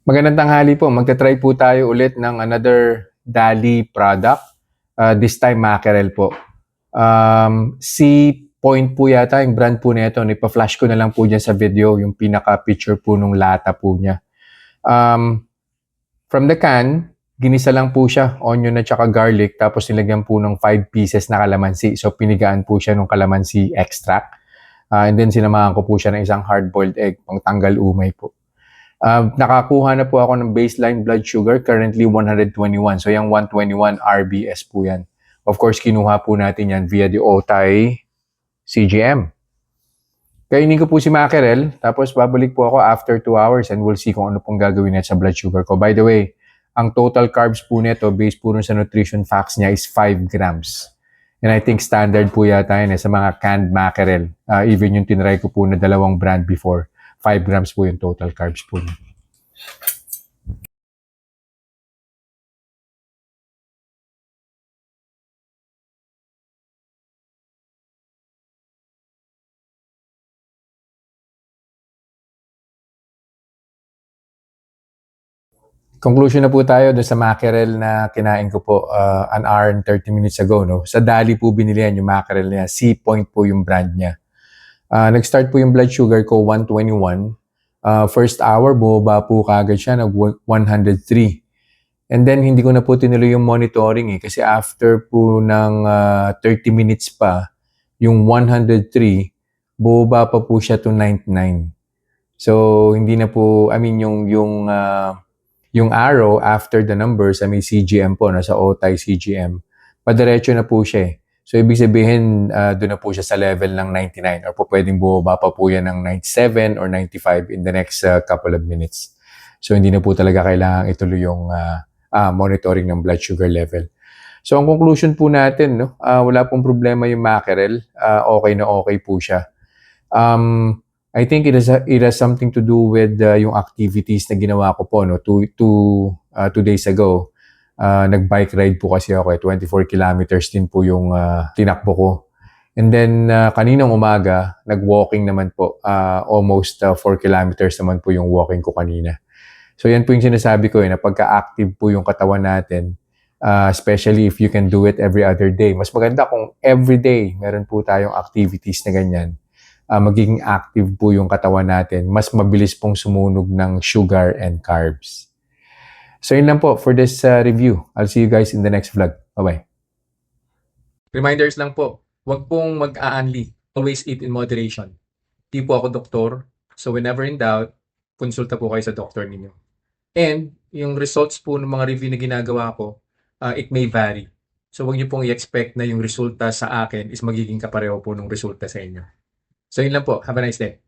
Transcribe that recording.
Magandang tanghali po. Magta-try po tayo ulit ng another Dali product. This time mackerel po. Sea Point po yata yung brand po nito. Ipa-flash ko na lang po dyan sa video yung pinaka-picture po nung lata po niya. From the can, ginisa lang po siya, onion at saka garlic, tapos nilagyan po ng 5 pieces na kalamansi. So pinigaan po siya ng kalamansi extract. And then sinamahan ko po siya ng isang hard-boiled egg pang tanggal umay po. Nakakuha na po ako ng baseline blood sugar, currently 121. So yung 121 RBS po yan. Of course, kinuha po natin yan via the Otay CGM. Kainin ko po si mackerel, tapos babalik po ako after 2 hours and we'll see kung ano pong gagawin natin sa blood sugar ko. By the way, ang total carbs po nito, based po sa nutrition facts niya, is 5 grams. And I think standard po yata yun sa mga canned mackerel. Even yung tinry ko po na dalawang brand before, 5 grams po yung total carbs po niya. Conclusion na po tayo doon sa mackerel na kinain ko po an hour and 30 minutes ago. No? Sa Dali po binili yan yung mackerel niya. Sea Point po yung brand niya. Nag-start po yung blood sugar ko 121. First hour, bumaba po kagad siya nag 103. And then hindi ko na po tinuloy yung monitoring kasi after po ng 30 minutes pa, yung 103, bumaba pa po siya to 99. So hindi na po, yung arrow after the numbers sa may CGM po, sa Otay CGM, padiretso na po siya eh. So, ibig sabihin, doon na po siya sa level ng 99 or po pwedeng bumaba pa po yan ng 97 or 95 in the next couple of minutes. So, hindi na po talaga kailangan ituloy yung monitoring ng blood sugar level. So, ang conclusion po natin, no, wala pong problema yung mackerel. Okay na okay po siya. I think it has something to do with yung activities na ginawa ko po. No? Two days ago, nag-bike ride po kasi ako. 24 kilometers din po yung tinakbo ko. And then, kaninang umaga, nag-walking naman po. Almost 4 kilometers naman po yung walking ko kanina. So, yan po yung sinasabi ko na pagka-active po yung katawan natin, especially if you can do it every other day. Mas maganda kung every day meron po tayong activities na ganyan. Magiging active po yung katawan natin, mas mabilis pong sumunog ng sugar and carbs. So yun lang po for this review. I'll see you guys in the next vlog. Bye-bye. Reminders lang po, huwag pong mag-aanli. Always eat in moderation. Di po ako doktor, so whenever in doubt, konsulta po kayo sa doktor ninyo. And yung results po ng mga review na ginagawa ko, it may vary. So huwag niyo pong i-expect na yung resulta sa akin is magiging kapareho po ng resulta sa inyo. So yun lang po. Have a nice day.